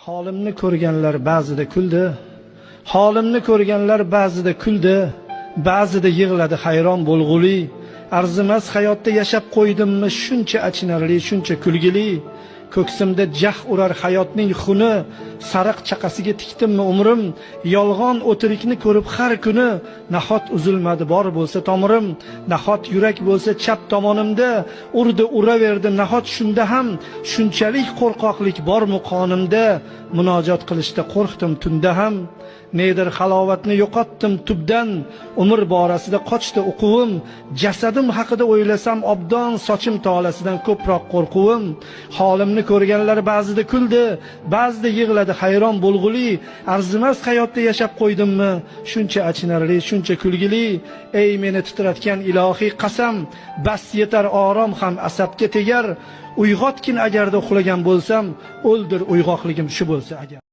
Holimni ko'rganlar ba'zida kuldi. Holimni ko'rganlar ba'zida kuldi. Ba'zida yig'ladi hayron bo'lg'uli. Arzimas hayotda yashab qo'ydimmi shuncha achinarli, shuncha kulgili. Ko'ksimda jah urar hayotning xuni, sariq chaqasiga tikdimmi umrim, yolg'on o'tirikni ko'rib har kuni, nahot uzilmadi bor bo'lsa tomirim, nahot yurak bo'lsa chap tomonimda, urdi uraverdi nahot shunda ham, shunchalik qo'rqoqlik bormi qonimda, munojot qilishda qo'rqdim tunda ham, nedir halovatni yo'qotdim tubdan, umr borasida qochdi o'quvim, jasadim haqida o'ylasam obdon sochim tolasidan ko'proq qo'rquvim, holimni ko'rganlar ba'zida kuldi, ba'zida yig'ladi hayron bo'lg'uli, arzimas hayotda yashab qo'ydimmi shuncha achinarli, shuncha kulgili, ey meni titratgan ilohiy qasam, bas yetar orom ham asabga tegar, uyg'otgin agarda uxlagan bo'lsam, o'ldir uyg'oqligim shu bo'lsa agar.